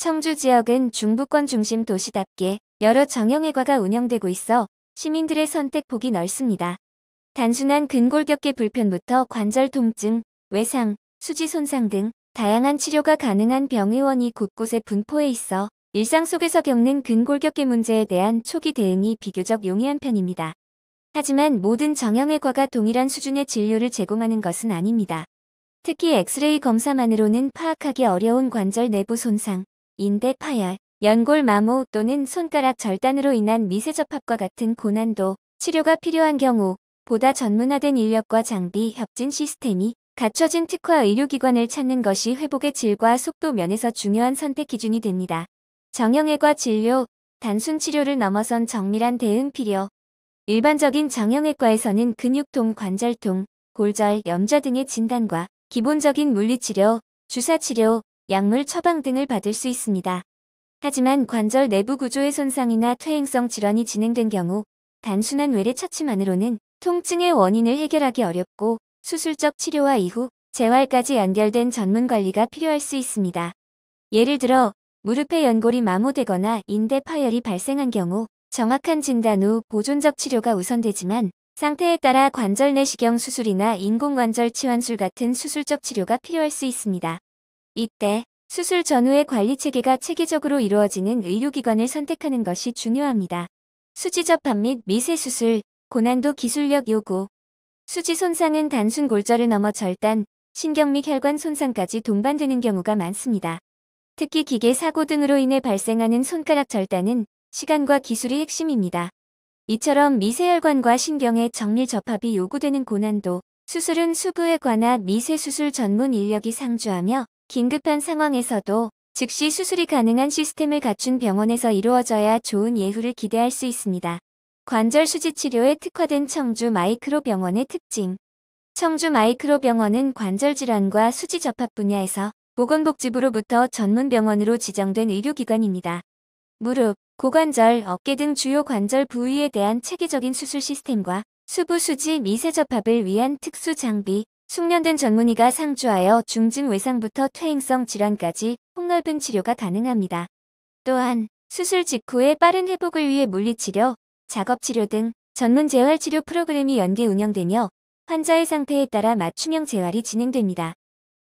청주 지역은 중부권 중심 도시답게 여러 정형외과가 운영되고 있어 시민들의 선택폭이 넓습니다. 단순한 근골격계 불편부터 관절 통증, 외상, 수지 손상 등 다양한 치료가 가능한 병의원이 곳곳에 분포해 있어 일상 속에서 겪는 근골격계 문제에 대한 초기 대응이 비교적 용이한 편입니다. 하지만 모든 정형외과가 동일한 수준의 진료를 제공하는 것은 아닙니다. 특히 엑스레이 검사만으로는 파악하기 어려운 관절 내부 손상, 인대 파열, 연골 마모 또는 손가락 절단으로 인한 미세 접합과 같은 고난도 치료가 필요한 경우 보다 전문화된 인력과 장비, 협진 시스템이 갖춰진 특화 의료기관을 찾는 것이 회복의 질과 속도 면에서 중요한 선택 기준이 됩니다. 정형외과 진료, 단순 치료를 넘어선 정밀한 대응 필요. 일반적인 정형외과에서는 근육통, 관절통, 골절, 염좌 등의 진단과 기본적인 물리치료, 주사치료, 약물 처방 등을 받을 수 있습니다. 하지만 관절 내부 구조의 손상이나 퇴행성 질환이 진행된 경우 단순한 외래 처치만으로는 통증의 원인을 해결하기 어렵고 수술적 치료와 이후 재활까지 연결된 전문 관리가 필요할 수 있습니다. 예를 들어 무릎의 연골이 마모되거나 인대 파열이 발생한 경우 정확한 진단 후 보존적 치료가 우선되지만 상태에 따라 관절 내시경 수술이나 인공관절 치환술 같은 수술적 치료가 필요할 수 있습니다. 이때 수술 전후의 관리 체계가 체계적으로 이루어지는 의료기관을 선택하는 것이 중요합니다. 수지 접합 및 미세 수술, 고난도 기술력 요구. 수지 손상은 단순 골절을 넘어 절단, 신경 및 혈관 손상까지 동반되는 경우가 많습니다. 특히 기계 사고 등으로 인해 발생하는 손가락 절단은 시간과 기술이 핵심입니다. 이처럼 미세혈관과 신경의 정밀 접합이 요구되는 고난도 수술은 수부외과나 미세수술 전문 인력이 상주하며 긴급한 상황에서도 즉시 수술이 가능한 시스템을 갖춘 병원에서 이루어져야 좋은 예후를 기대할 수 있습니다. 관절 수지 치료에 특화된 청주 마이크로병원의 특징. 청주 마이크로병원은 관절 질환과 수지 접합 분야에서 보건복지부로부터 전문 병원으로 지정된 의료기관입니다. 무릎, 고관절, 어깨 등 주요 관절 부위에 대한 체계적인 수술 시스템과 수부 수지 미세 접합을 위한 특수 장비, 숙련된 전문의가 상주하여 중증 외상부터 퇴행성 질환까지 폭넓은 치료가 가능합니다. 또한 수술 직후의 빠른 회복을 위해 물리치료, 작업치료 등 전문 재활치료 프로그램이 연계 운영되며 환자의 상태에 따라 맞춤형 재활이 진행됩니다.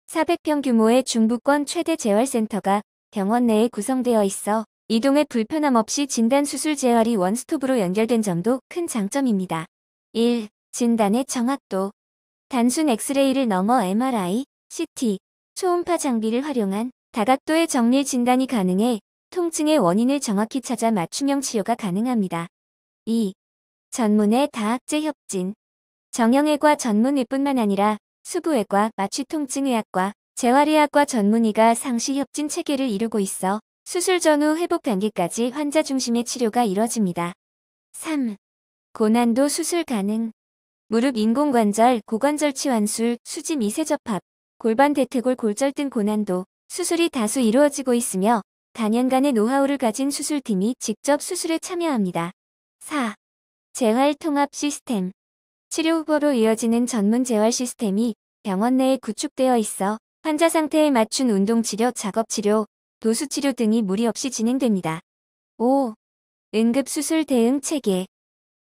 400평 규모의 중부권 최대 재활센터가 병원 내에 구성되어 있어 이동에 불편함 없이 진단수술 재활이 원스톱으로 연결된 점도 큰 장점입니다. 1. 진단의 정확도. 단순 엑스레이를 넘어 MRI, CT, 초음파 장비를 활용한 다각도의 정밀 진단이 가능해 통증의 원인을 정확히 찾아 맞춤형 치료가 가능합니다. 2. 전문의 다학제 협진. 정형외과 전문의뿐만 아니라 수부외과, 마취통증의학과, 재활의학과 전문의가 상시 협진 체계를 이루고 있어 수술 전후 회복 단계까지 환자 중심의 치료가 이뤄집니다. 3. 고난도 수술 가능. 무릎 인공관절, 고관절 치환술, 수지 미세 접합, 골반 대퇴골 골절 등 고난도 수술이 다수 이루어지고 있으며 단연간의 노하우를 가진 수술팀이 직접 수술에 참여합니다. 4. 재활 통합 시스템. 치료 후보로 이어지는 전문 재활 시스템이 병원 내에 구축되어 있어 환자 상태에 맞춘 운동치료, 작업치료, 도수치료 등이 무리 없이 진행됩니다. 5. 응급수술 대응 체계.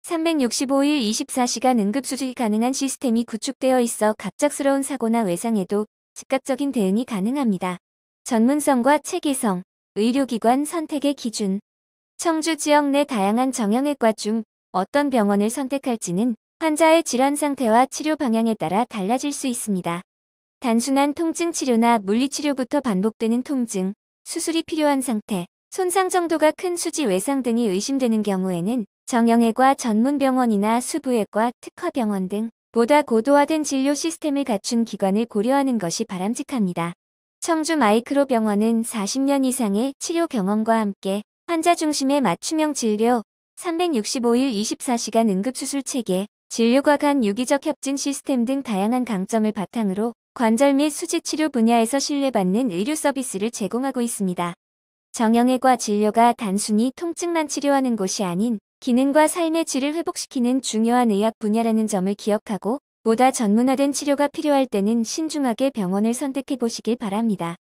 365일 24시간 응급수술이 가능한 시스템이 구축되어 있어 갑작스러운 사고나 외상에도 즉각적인 대응이 가능합니다. 전문성과 체계성, 의료기관 선택의 기준. 청주 지역 내 다양한 정형외과 중 어떤 병원을 선택할지는 환자의 질환 상태와 치료 방향에 따라 달라질 수 있습니다. 단순한 통증 치료나 물리치료부터 반복되는 통증, 수술이 필요한 상태, 손상 정도가 큰 수지 외상 등이 의심되는 경우에는 정형외과 전문병원이나 수부외과, 특화병원 등 보다 고도화된 진료 시스템을 갖춘 기관을 고려하는 것이 바람직합니다. 청주 마이크로병원은 40년 이상의 치료 경험과 함께 환자 중심의 맞춤형 진료, 365일 24시간 응급수술 체계, 진료과 간 유기적 협진 시스템 등 다양한 강점을 바탕으로 관절 및 수지치료 분야에서 신뢰받는 의료 서비스를 제공하고 있습니다. 정형외과 진료가 단순히 통증만 치료하는 곳이 아닌 기능과 삶의 질을 회복시키는 중요한 의학 분야라는 점을 기억하고 보다 전문화된 치료가 필요할 때는 신중하게 병원을 선택해 보시길 바랍니다.